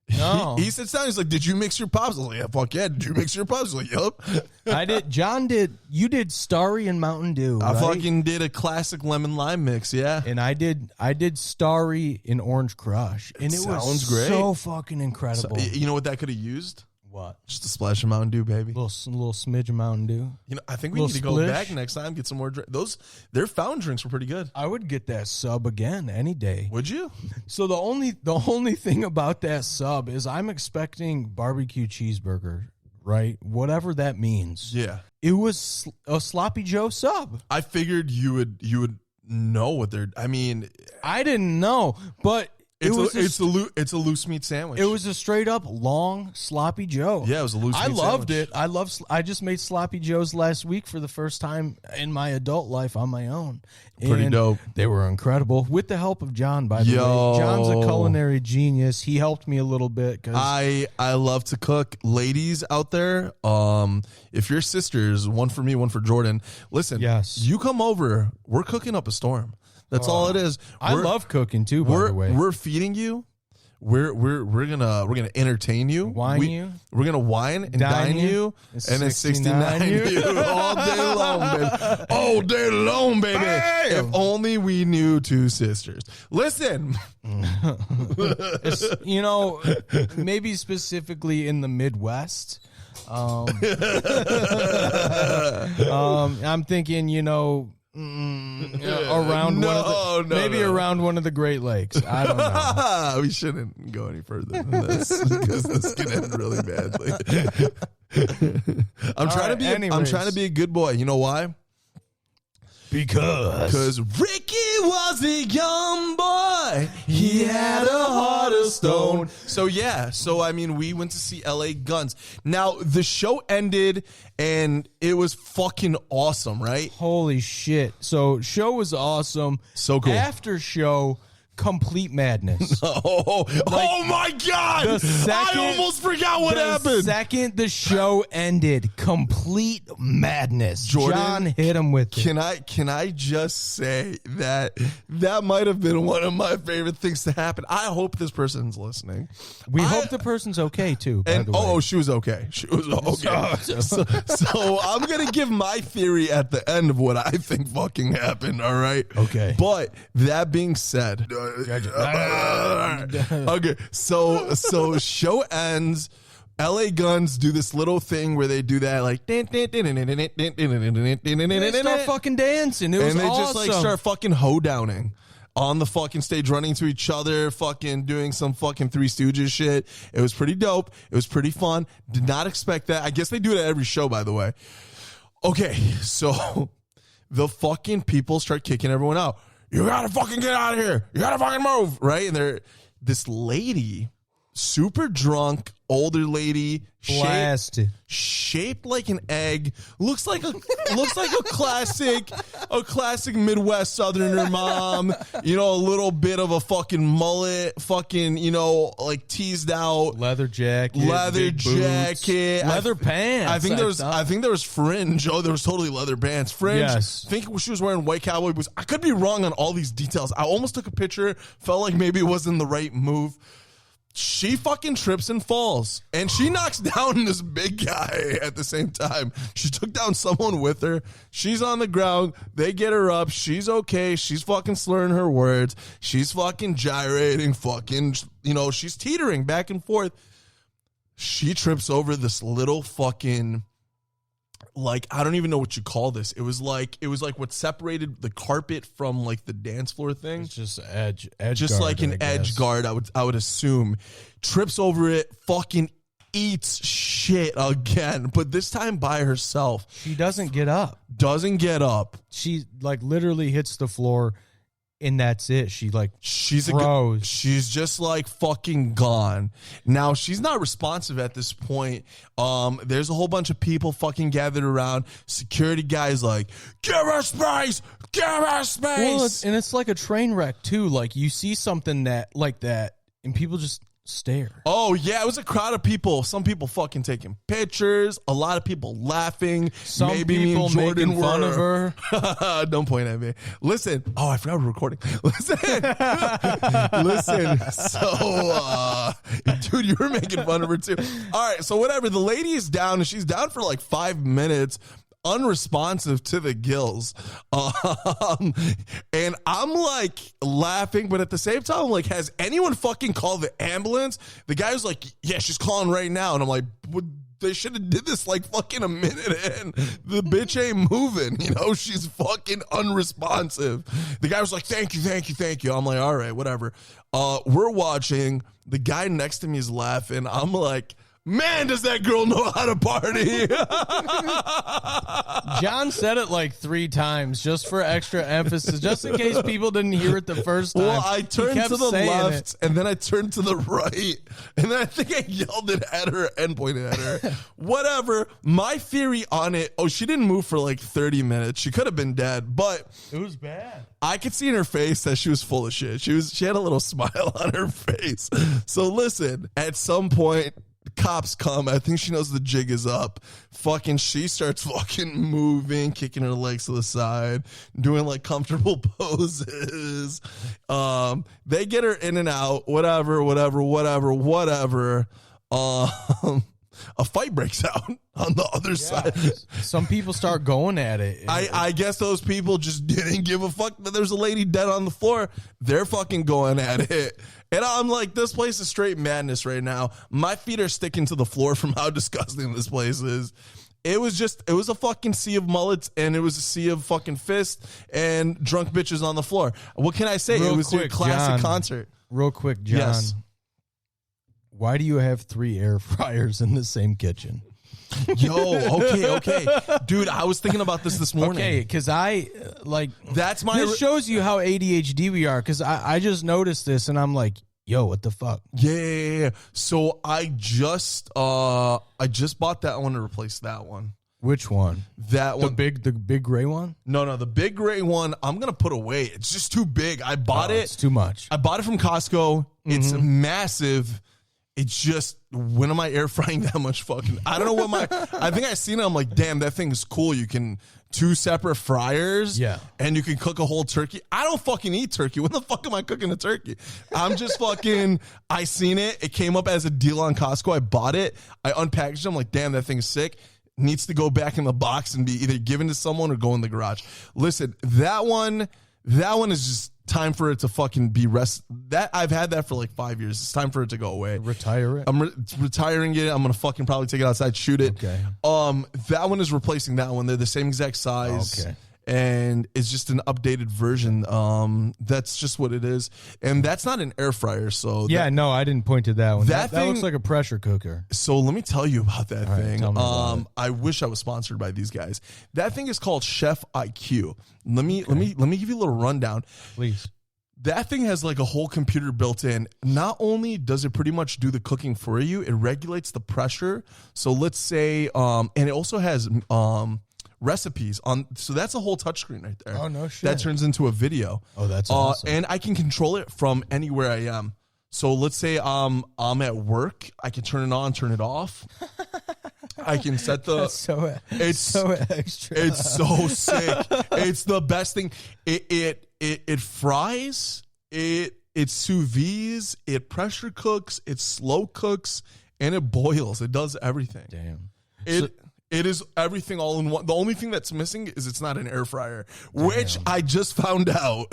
No. He sits down. He's like, "Did you mix your pops?" I was like, "Yeah, fuck yeah." "Did you mix your pops?" I was like, "Yup." I did. John did. You did Starry and Mountain Dew. I fucking did a classic lemon lime mix. Yeah. And I did Starry in Orange Crush, and it was great. So fucking incredible. So, you know what that could have used? What? Just a splash of Mountain Dew, baby. Little smidge of Mountain Dew. I think we need to go back next time, get some more drinks. Their fountain drinks were pretty good. I would get that sub again any day. Would you? So the only thing about that sub is I'm expecting barbecue cheeseburger, right? Whatever that means. Yeah. It was a Sloppy Joe sub. I figured you would know what they're. I mean, I didn't know, but. It's a loose meat sandwich. It was a straight up long Sloppy Joe. Yeah, it was a loose meat sandwich. I loved it. I just made Sloppy Joes last week for the first time in my adult life on my own. Pretty dope. They were incredible with the help of John, by the way. John's a culinary genius. He helped me a little bit. I love to cook. Ladies out there, if your sisters, one for me, one for Jordan, listen, yes. You come over, we're cooking up a storm. That's all it is. I love cooking too, by the way. We're feeding you. We're gonna entertain you. You. We're gonna wine and dine you. And then 69 you all day long, baby. All day long, baby. Bam! If only we knew two sisters. Listen. Maybe specifically in the Midwest. I'm thinking, around around one of the Great Lakes. I don't know. We shouldn't go any further than this because this can end really badly. I'm trying to be a good boy. You know why? Because Ricky was a young boy. He had a heart of stone. So I mean, we went to see LA Guns. Now, the show ended and it was fucking awesome, right? Holy shit. So, show was awesome. So cool. After show, complete madness. Oh my God. I almost forgot what happened. The second the show ended, complete madness. Jordan, John hit him with it. Can I just say that might have been one of my favorite things to happen. I hope this person's listening. We hope the person's okay too, by the way. She was okay. She was okay. So I'm going to give my theory at the end of what I think fucking happened, all right? Okay. But that being said, Okay, so show ends. LA Guns do this little thing where they do that like they start fucking dancing. It was and they awesome. just like start fucking hoedowning on the fucking stage, running to each other, fucking doing some fucking Three Stooges shit. It was pretty dope. It was pretty fun. Did not expect that. I guess they do it at every show, by the way. Okay, so the fucking people start kicking everyone out. You gotta fucking get out of here. You gotta fucking move, right? And this lady, super drunk, older lady, shaped like an egg, looks like a classic Midwest Southerner mom. You know, a little bit of a fucking mullet, fucking, you know, like teased out leather jacket, leather pants. I think there was fringe. Oh, there was totally leather pants, fringe. Yes. I think she was wearing white cowboy boots. I could be wrong on all these details. I almost took a picture, felt like maybe it wasn't the right move. She fucking trips and falls, and she knocks down this big guy at the same time. She took down someone with her. She's on the ground. They get her up. She's okay. She's fucking slurring her words. She's fucking gyrating, fucking, you know, she's teetering back and forth. She trips over this little fucking, like, I don't even know what you call this. It was like what separated the carpet from like the dance floor thing. It's just edge just guard, like an edge guard, I would assume. Trips over it, fucking eats shit again, but this time by herself. She doesn't get up. She like literally hits the floor. And that's it. She's froze. She's just like fucking gone. Now she's not responsive at this point. There's a whole bunch of people fucking gathered around. Security guys like, give her space, Well, it's like a train wreck too. Like you see something like that, and people just stare. Oh yeah, it was a crowd of people. Some people fucking taking pictures. A lot of people laughing. Some Maybe people me and Jordan making fun of her. Don't point at me. Listen. Oh, I forgot we're recording. Listen. So, dude, you were making fun of her too. All right. So whatever. The lady is down, and she's down for like 5 minutes. Unresponsive to the gills. And I'm like laughing, but at the same time, I'm like, has anyone fucking called the ambulance? The guy was like, yeah, she's calling right now. And I'm like, they should have did this like fucking a minute in. The bitch ain't moving, you know, she's fucking unresponsive. The guy was like, thank you. I'm like, all right, whatever. We're watching. The guy next to me is laughing. I'm like, man, does that girl know how to party? John said it like 3 times just for extra emphasis, just in case people didn't hear it the first time. Well, I turned to the left, and then I turned to the right, and then I think I yelled it at her and pointed at her. Whatever. My theory on it, she didn't move for like 30 minutes. She could have been dead, but it was bad. I could see in her face that she was full of shit. She had a little smile on her face. So listen, at some point, cops come. I think she knows the jig is up. Fucking she starts fucking moving, kicking her legs to the side, doing like comfortable poses. They get her in and out, whatever. A fight breaks out on the other side. Some people start going at it. I guess those people just didn't give a fuck that there's a lady dead on the floor. They're fucking going at it. And I'm like, this place is straight madness right now. My feet are sticking to the floor from how disgusting this place is. It was a fucking sea of mullets, and it was a sea of fucking fists and drunk bitches on the floor. What can I say? It was a classic concert. Real quick, John. Yes. Why do you have 3 air fryers in the same kitchen? Yo, okay. Dude, I was thinking about this morning. Okay, because this shows you how ADHD we are, because I just noticed this, and I'm like, yo, what the fuck? Yeah. So I just bought that one to replace that one. Which one? That one. The big gray one? No, the big gray one, I'm going to put away. It's just too big. I bought it. It's too much. I bought it from Costco. Mm-hmm. It's massive. It's just, when am I air frying that much fucking? I don't know what I think I seen it. I'm like, damn, that thing is cool. You can 2 separate fryers. Yeah. And you can cook a whole turkey. I don't fucking eat turkey. When the fuck am I cooking a turkey? I'm just fucking, I seen it. It came up as a deal on Costco. I bought it. I unpackaged it. I'm like, damn, that thing's sick. Needs to go back in the box and be either given to someone or go in the garage. Listen, that one is just time for it to fucking be that I've had that for like 5 years. It's time for it to go away. Retire it. I'm retiring it. I'm gonna fucking probably take it outside, shoot it. Okay. That one is replacing that one. They're the same exact size. Okay. And it's just an updated version. That's just what it is. And that's not an air fryer. So yeah, no, I didn't point to that one. That thing looks like a pressure cooker. So let me tell you about that thing. Tell me about it. I wish I was sponsored by these guys. That thing is called Chef IQ. Let me give you a little rundown. Please. That thing has like a whole computer built in. Not only does it pretty much do the cooking for you, it regulates the pressure. So let's say, and it also has recipes on. So that's a whole touchscreen right there. Oh, no shit. That turns into a video. Oh, that's awesome. And I can control it from anywhere I am. So let's say I'm at work. I can turn it on, turn it off. I can set the. It's so extra. It's so sick. It's the best thing. It fries. It sous vides. It pressure cooks. It slow cooks, and it boils. It does everything. Damn. It is everything all in one. The only thing that's missing is it's not an air fryer, which I just found out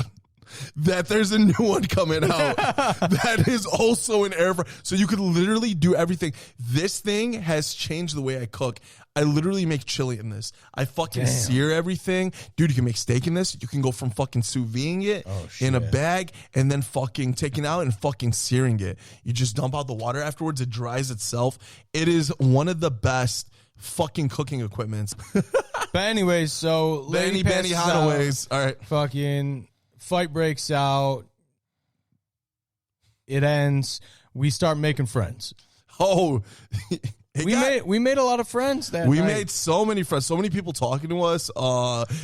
that there's a new one coming out that is also an air fryer. So you could literally do everything. This thing has changed the way I cook. I literally make chili in this. I fucking sear everything. Dude, you can make steak in this. You can go from fucking sous videing it in a bag and then fucking taking it out and fucking searing it. You just dump out the water afterwards. It dries itself. It is one of the best fucking cooking equipments. But anyways, so Benny Hadaways. All right. Fucking fight breaks out. It ends. We start making friends. Oh, we made a lot of friends that we night. made so many friends, so many people talking to us.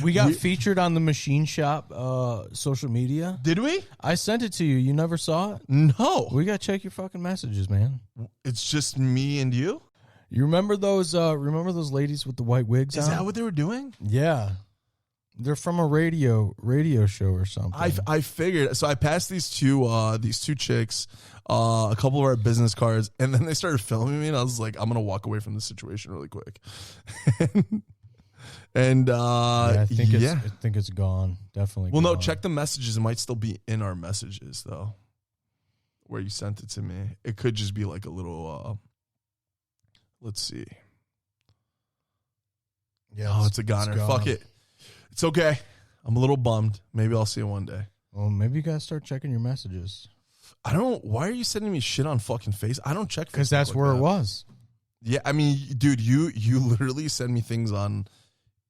We got featured on the Machine Shop social media. Did we? I sent it to you. You never saw it? No. We got to check your fucking messages, man. It's just me and you? You remember those ladies with the white wigs on? Is that what they were doing? Yeah. They're from a radio show or something. I figured. So I passed these two chicks, a couple of our business cards, and then they started filming me, and I was like, I'm gonna walk away from this situation really quick. And I think it's gone. Definitely. Well, gone. no, check the messages. It might still be in our messages though, where you sent it to me. It could just be like a little. Let's see. Yeah. Oh, it's a goner. Fuck it. It's okay. I'm a little bummed. Maybe I'll see it one day. Well, maybe you guys start checking your messages. I don't. Why are you sending me shit on fucking face? I don't check because that's where it was. Yeah, I mean, dude, you literally send me things on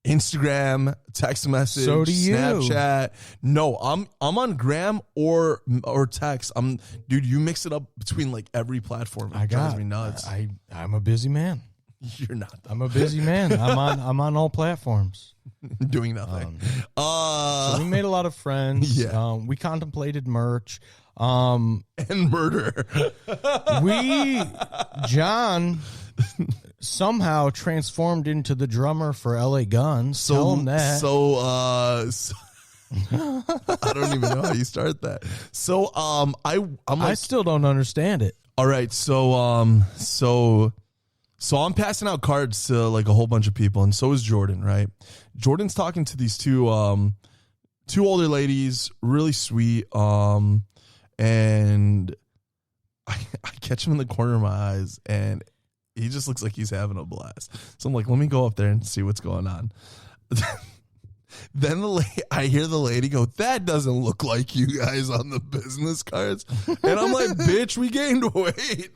Instagram, text message, so do you. Snapchat. No, I'm on Gram or text. Dude, you mix it up between like every platform. It drives me nuts. I'm a busy man. You're not. I'm a busy man. I'm on all platforms. Doing nothing. So we made a lot of friends. Yeah. We contemplated merch. And murder. John somehow transformed into the drummer for LA Guns. Tell him that. So I don't even know how you start that. So I'm like, I still don't understand it. All right, so I'm passing out cards to like a whole bunch of people, and so is Jordan, right? Jordan's talking to these two older ladies, really sweet, and I catch him in the corner of my eyes, and he just looks like he's having a blast. So I'm like, let me go up there and see what's going on. Then I hear the lady go, that doesn't look like you guys on the business cards. And I'm like, bitch, we gained weight.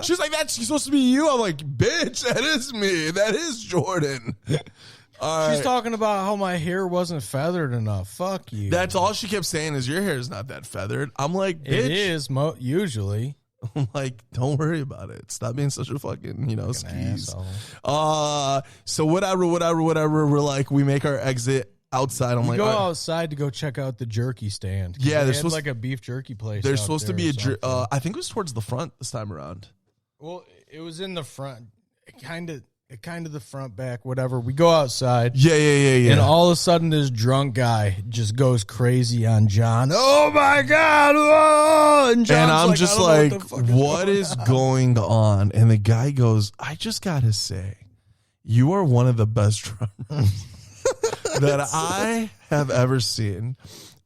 She's like, that's supposed to be you. I'm like, bitch, that is me. That is Jordan. She's talking about how my hair wasn't feathered enough. Fuck you. That's all she kept saying is your hair is not that feathered. I'm like, bitch. It is usually. I'm like, don't worry about it. Stop being such a fucking, skis. So whatever. We're like, we make our exit outside. I'm like, go outside to go check out the jerky stand. Yeah, there's like a beef jerky place. There's supposed to be I think it was towards the front this time around. Well, it was in the front, kind of the front back, whatever. We go outside. Yeah. And all of a sudden, this drunk guy just goes crazy on John. Oh my God. Oh! And I'm like, just like, what is going on? And the guy goes, I just got to say, you are one of the best drummers that I have ever seen.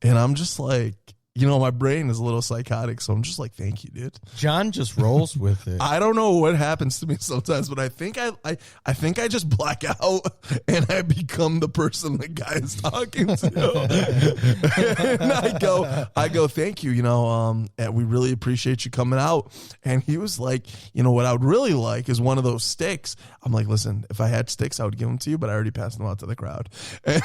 And I'm just like, you know, my brain is a little psychotic, so I'm just like, thank you, dude. John just rolls with it. I don't know what happens to me sometimes, but I think I just black out and I become the person the guy is talking to. And I go, thank you, you know, and we really appreciate you coming out. And he was like, you know, what I would really like is one of those sticks. I'm like, listen, if I had sticks, I would give them to you, but I already passed them out to the crowd. And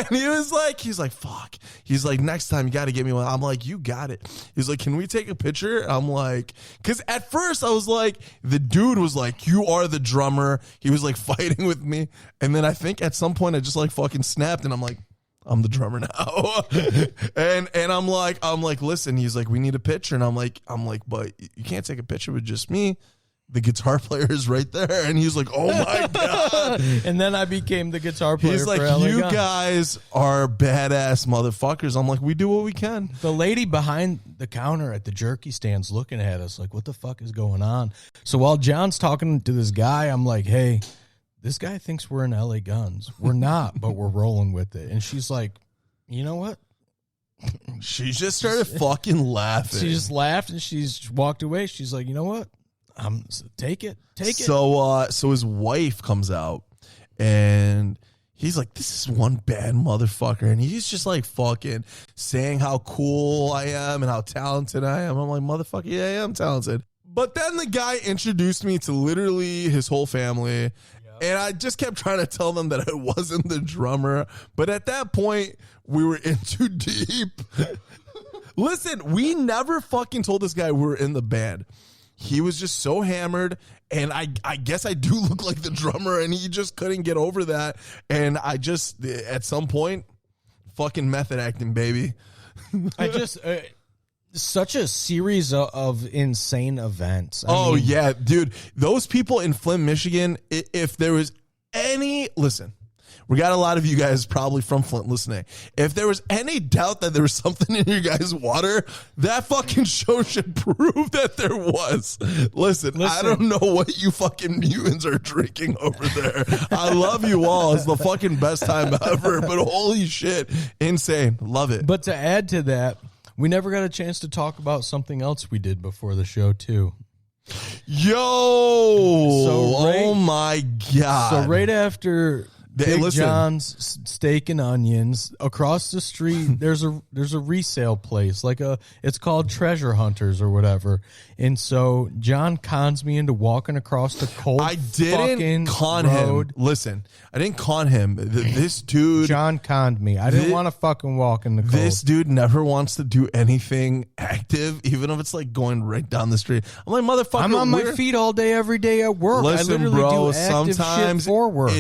he was like, fuck. He's like, next time you got to give me one. I'm like, you got it. He's like, can we take a picture? I'm like, because at first I was like, the dude was like, you are the drummer. He was like fighting with me. And then I think at some point I just like fucking snapped and I'm like, I'm the drummer now. and I'm like, listen, he's like, we need a picture. And I'm like, but you can't take a picture with just me. The guitar player is right there. And he's like, oh my God. And then I became the guitar player. He's like, you guys are badass motherfuckers. I'm like, we do what we can. The lady behind the counter at the jerky stand's looking at us like, what the fuck is going on? So while John's talking to this guy, I'm like, hey, this guy thinks we're in LA Guns. We're not, but we're rolling with it. And she's like, you know what? She just started fucking laughing. She just laughed and she's walked away. She's like, you know what? Take it. So his wife comes out and he's like, this is one bad motherfucker. And he's just like fucking saying how cool I am and how talented I am. I'm like, motherfucker, yeah, I am talented. But then the guy introduced me to literally his whole family. Yep. And I just kept trying to tell them that I wasn't the drummer. But at that point, we were in too deep. Listen, we never fucking told this guy we were in the band. He was just so hammered, and I guess I do look like the drummer, and he just couldn't get over that. And I just, at some point, fucking method acting, baby. Such a series of insane events. I mean, yeah, dude. Those people in Flint, Michigan, if there was any, listen, we got a lot of you guys probably from Flint listening. If there was any doubt that there was something in your guys' water, that fucking show should prove that there was. Listen, I don't know what you fucking mutants are drinking over there. I love you all. It's the fucking best time ever, but holy shit, insane. Love it. But to add to that, we never got a chance to talk about something else we did before the show, too. Oh my God. So right after Big John's Steak and Onions, across the street there's a resale place, it's called Treasure Hunters or whatever. And so John cons me into walking across the cold I didn't con road. Him. Listen, I didn't con him. This dude, John conned me. I didn't want to fucking walk in the cold. This dude never wants to do anything active, even if it's like going right down the street. I'm like, motherfucker, I'm on my feet all day, every day at work. Listen, I literally bro, do active shit for work.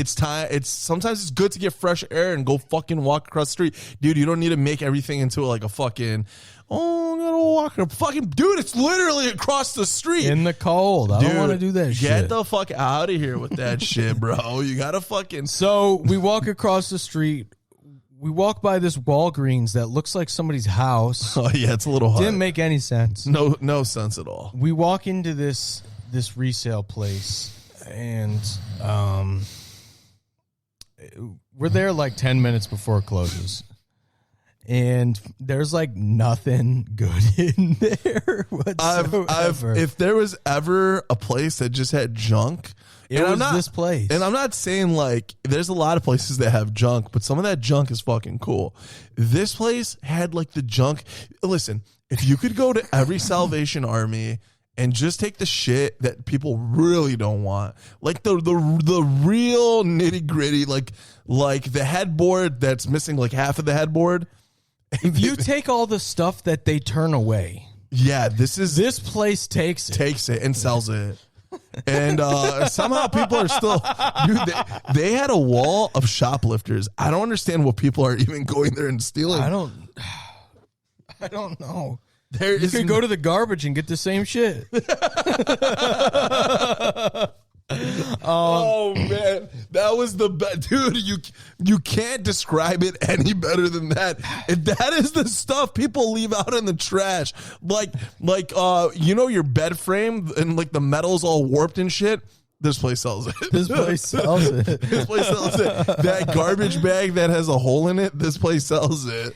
Sometimes it's good to get fresh air and go fucking walk across the street. Dude, you don't need to make everything into like a fucking, I'm gonna walk. Fucking dude, it's literally across the street. In the cold. I don't want to do that shit. Get the fuck out of here with that shit, bro. You gotta fucking. So we walk across the street. We walk by this Walgreens that looks like somebody's house. Oh yeah, it's a little hard. Didn't make any sense. No sense at all. We walk into this resale place and we're there like 10 minutes before it closes. And there's like nothing good in there whatsoever. If there was ever a place that just had junk, it was this place. And I'm not saying like there's a lot of places that have junk, but some of that junk is fucking cool. This place had like the junk. Listen, if you could go to every Salvation Army and just take the shit that people really don't want, like the real nitty gritty, like the headboard that's missing like half of the headboard. If you take all the stuff that they turn away, yeah, this place takes it and sells it. And somehow people are still, dude, they had a wall of shoplifters. I don't understand what people are even going there and stealing. I don't know. You could go to the garbage and get the same shit. Oh man, that was the best, dude. You can't describe it any better than that. That is the stuff people leave out in the trash, like your bed frame and like the metal's all warped and shit. This place sells it. This place sells it. This place sells it. That garbage bag that has a hole in it, this place sells it.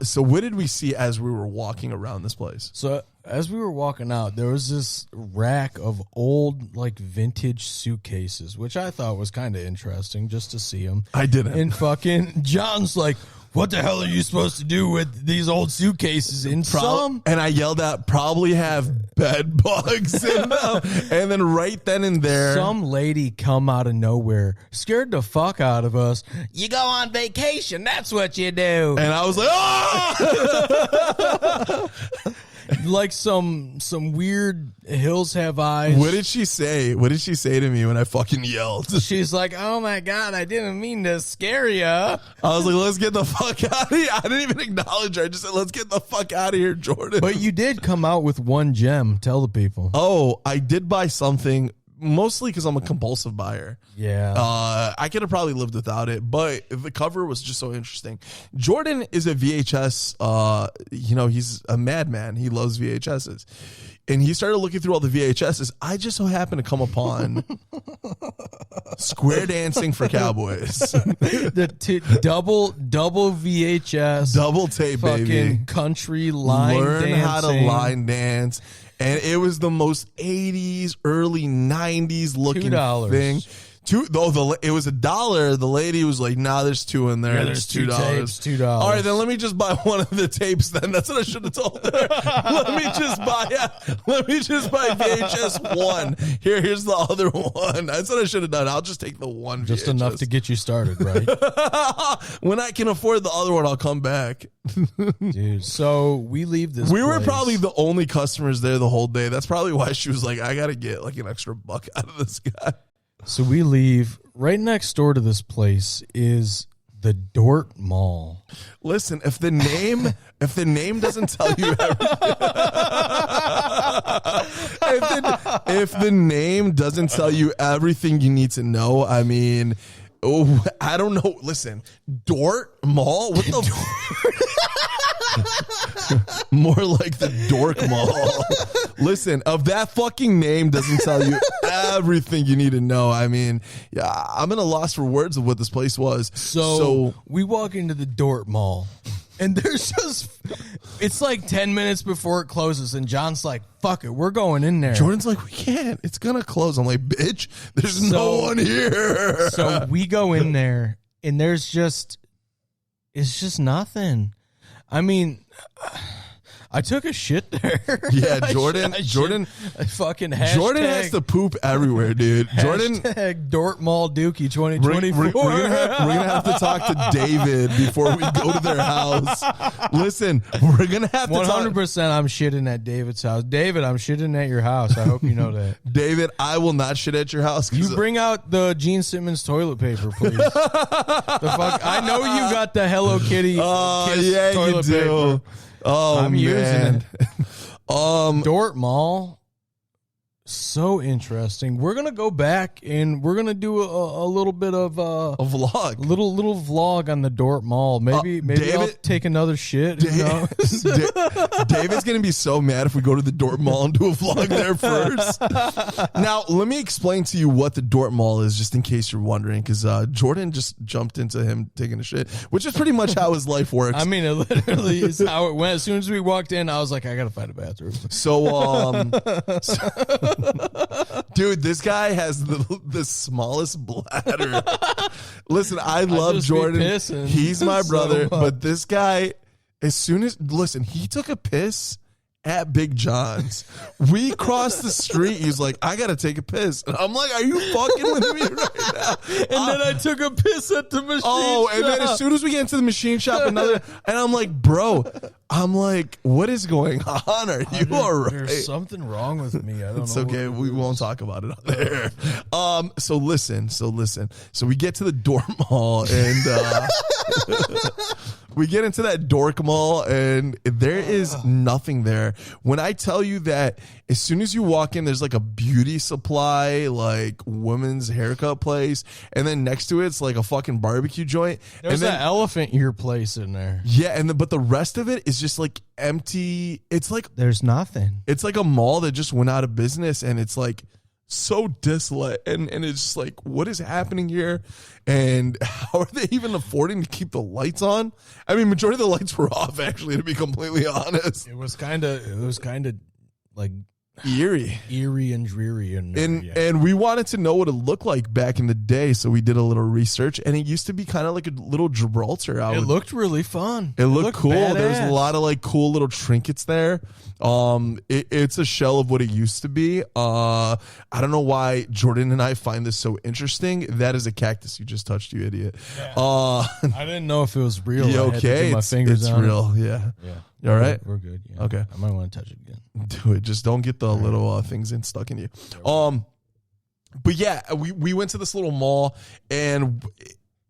So what did we see as we were walking around this place? So as we were walking out, there was this rack of old, like, vintage suitcases, which I thought was kind of interesting just to see them. I didn't. And fucking John's like, what the hell are you supposed to do with these old suitcases? And and I yelled out, probably have bed bugs in them. And then right then and there, some lady come out of nowhere, scared the fuck out of us. You go on vacation, that's what you do. And I was like, oh! Like some weird Hills Have Eyes. What did she say? What did she say to me when I fucking yelled? She's like, oh my God, I didn't mean to scare you. I was like, let's get the fuck out of here. I didn't even acknowledge her. I just said, let's get the fuck out of here, Jordan. But you did come out with one gem. Tell the people. Oh, I did buy something. Mostly because I'm a compulsive buyer. Yeah. I could have probably lived without it, but the cover was just so interesting. Jordan is a VHS, he's a madman. He loves VHSs. And he started looking through all the VHSs. I just so happened to come upon Square Dancing for Cowboys. Double VHS. Double tape, fucking baby. Country line Learn dancing. how to line dance. And it was the most 80s, early 90s looking $2. thing. It was $1. The lady was like, nah, there's two in there. Yeah, there's $2. $2. All right, then let me just buy one of the tapes then. That's what I should have told her. let me just buy VHS 1. Here's the other one. That's what I should have done. I'll just take the one Just VHS. enough to get you started, right? When I can afford the other one, I'll come back. Dude, so we leave this We were place. probably the only customers there the whole day. That's probably why she was like, I got to get like an extra buck out of this guy. So we leave. Right next door to this place is the Dort Mall. Listen, if the name doesn't tell you everything, if the name doesn't tell you everything you need to know, I mean, I don't know. Listen, Dort Mall? What the More like the Dork Mall. Listen, if that fucking name doesn't tell you everything you need to know, I mean, yeah, I'm at a loss for words of what this place was. So we walk into the Dort Mall, and there's just, it's like 10 minutes before it closes, and John's like, fuck it, we're going in there. Jordan's like, we can't. It's going to close. I'm like, bitch, there's no one here. So we go in there, and it's just nothing. I mean, I took a shit there. Yeah, Jordan fucking Jordan has to poop everywhere, dude. Jordan Dort Mall Dookie 2024. We're gonna have to talk to David before we go to their house. Listen, we're gonna have to 100%. I'm shitting at David's house. David, I'm shitting at your house. I hope you know that. David, I will not shit at your house. You bring out the Gene Simmons toilet paper, please. The fuck? I know you got the Hello Kitty. Yeah, toilet you do. Paper. Oh, I'm using it. Dort Mall, so interesting. We're gonna go back and we're gonna do a little bit of a vlog, little vlog on the Dort Mall. Maybe David, I'll take another shit. David's gonna be so mad if we go to the Dort Mall and do a vlog there first. Now, let me explain to you what the Dort Mall is, just in case you're wondering, because Jordan just jumped into him taking a shit, which is pretty much how his life works. I mean, it literally is how it went. As soon as we walked in, I was like, I gotta find a bathroom. Dude, this guy has the smallest bladder. Listen, I love Jordan. He's my brother, but this guy, he took a piss at Big John's. We crossed the street. He's like, I gotta take a piss. And I'm like, are you fucking with me right now? And then I took a piss at the machine shop. And then as soon as we get into the machine shop, and I'm like, bro, what is going on? Are you all right? There's something wrong with me. I don't know. It's okay. We won't talk about it on there. So listen. So we get to the Dort Mall, and we get into that Dork Mall, and there is nothing there. When I tell you that as soon as you walk in, there's like a beauty supply, like women's haircut place, and then next to it's like a fucking barbecue joint. There's an elephant ear place in there. Yeah, but the rest of it is just like empty. It's like there's nothing. It's like a mall that just went out of business, and it's like so desolate, and it's just like, what is happening here, and how are they even affording to keep the lights on? I mean, majority of the lights were off, actually, to be completely honest. It was kind of like eerie and dreary, and we wanted to know what it looked like back in the day, so we did a little research, and it used to be kind of like a little Gibraltar out. It looked really fun. It looked cool. Badass. There's a lot of like cool little trinkets there. It's a shell of what it used to be. I don't know why Jordan and I find this so interesting. That is a cactus you just touched, you idiot. Yeah. I didn't know if it was real. You okay? My fingers it's on real. It. Yeah. You all right? We're good. Yeah. Okay. I might want to touch it again. Do it. Just don't get the little things stuck in you. But yeah, we went to this little mall, and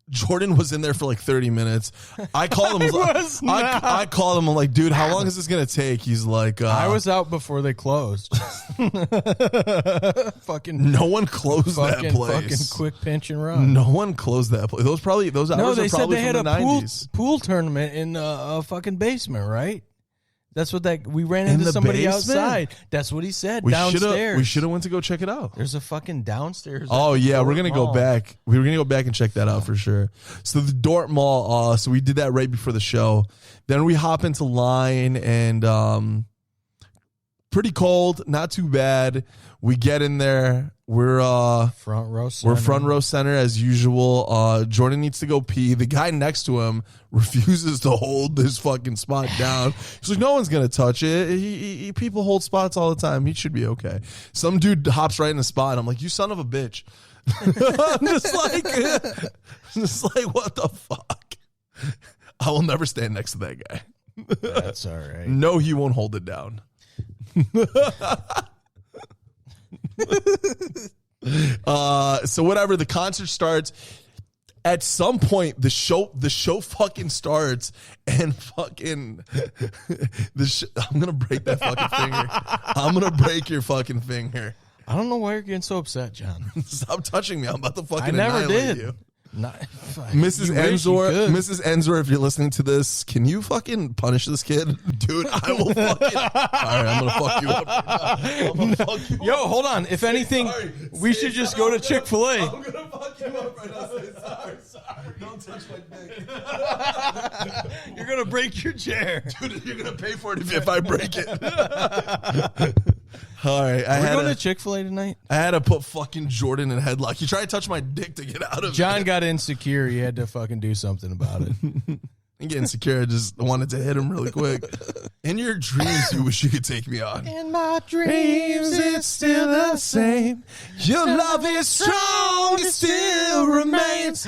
Jordan was in there for like 30 minutes. I called him. I called him. I'm like, dude, how long is this gonna take? He's like, I was out before they closed. Fucking no one closed that place. Fucking quick pinch and run. No one closed that place. Those hours are probably from the 90s. Pool tournament in a fucking basement, right? That's what we ran into somebody basement? outside. That's what he said. Downstairs. We should have went to go check it out. There's a fucking downstairs. Oh yeah, we're gonna go back. We were gonna go back and check that out for sure. So the Dort Mall. So we did that right before the show. Then we hop into line, and pretty cold, not too bad. We get in there. We're front row center. We're front row center as usual. Jordan needs to go pee. The guy next to him refuses to hold this fucking spot down. He's like, no one's gonna touch it. People hold spots all the time. He should be okay. Some dude hops right in the spot, and I'm like, you son of a bitch. I'm just like, what the fuck? I will never stand next to that guy. That's all right. No, he won't hold it down. So whatever, the concert starts. At some point, the show fucking starts, and fucking I'm gonna break that fucking finger. I'm gonna break your fucking finger. I don't know why you're getting so upset, John. Stop touching me. I'm about to fucking I never annihilate did. you. Mrs. Enzor, if you're listening to this, can you fucking punish this kid? Dude, I will fucking... All right, I'm going to fuck you up right now. I'm going to fuck you up. Yo, hold on. If anything, we should just go to Chick-fil-A. I'm going to fuck you up right now. Say sorry. Don't touch my dick. You're going to break your chair. Dude, you're going to pay for it if I break it. All right. Are we going to Chick-fil-A tonight? I had to put fucking Jordan in a headlock. He tried to touch my dick to get out of it. John got insecure. He had to fucking do something about it. I'm getting insecure. I just wanted to hit him really quick. In your dreams, you wish you could take me on. In my dreams, it's still the same. Your love is strong. It still remains.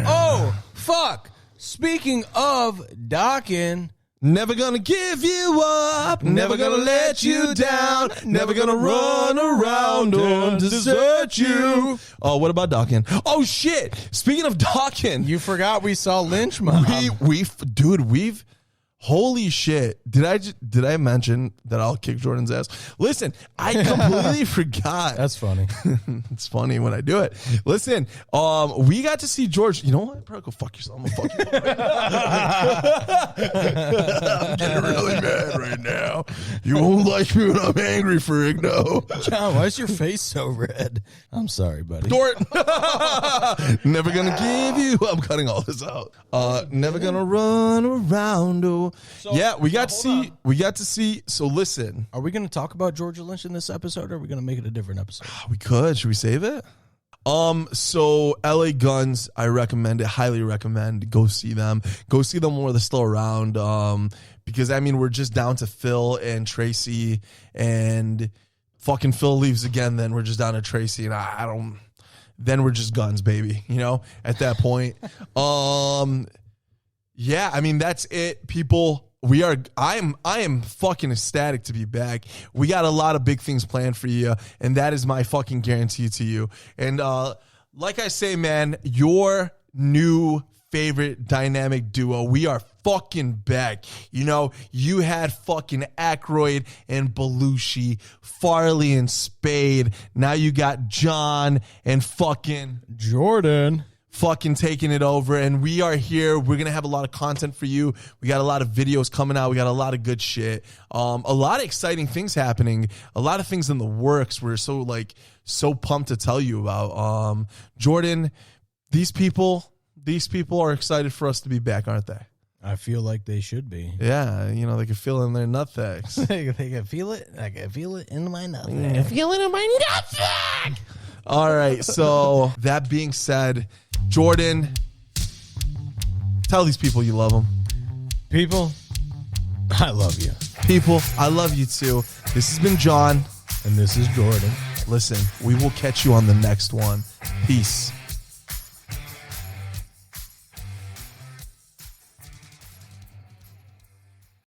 Oh, fuck. Speaking of docking... Never gonna give you up, never gonna let you down, never gonna run around or desert you. Oh, what about Dawkins? Oh shit! Speaking of Dawkins, you forgot we saw Lynch Mob. We've holy shit! Did I mention that I'll kick Jordan's ass? Listen, I completely forgot. That's funny. It's funny when I do it. Listen, we got to see George. You know what? Probably go fuck yourself. I'm gonna fuck you up right now. I'm getting really mad right now. You won't like me when I'm angry, Ferrigno. John, why is your face so red? I'm sorry, buddy. Dort. Never gonna give you. I'm cutting all this out. Never gonna run around. So, yeah, we got to see. So listen, are we going to talk about Georgia Lynch in this episode, or are we going to make it a different episode? We could. Should we save it? So LA Guns, I recommend it. Highly recommend. Go see them. Go see them while they're still around. Because I mean, we're just down to Phil and Tracy, and fucking Phil leaves again. Then we're just down to Tracy, and then we're just Guns, baby. You know, at that point. Yeah, I mean, that's it, people. I am fucking ecstatic to be back. We got a lot of big things planned for you, and that is my fucking guarantee to you. And like I say, man, your new favorite dynamic duo, we are fucking back. You know, you had fucking Aykroyd and Belushi, Farley and Spade. Now you got John and fucking Jordan. fucking taking it over, and we are here. We're gonna have a lot of content for you. We got a lot of videos coming out. We got a lot of good shit. A lot of exciting things happening. A lot of things in the works. We're so pumped to tell you about. Jordan, these people are excited for us to be back, aren't they? I feel like they should be. Yeah, they can feel it in their nutsacs. They can feel it. I can feel it in my nutsack. I can feel it in my nutsack. All right, so that being said, Jordan, tell these people you love them. People, I love you. People, I love you too. This has been John. And this is Jordan. Listen, we will catch you on the next one. Peace.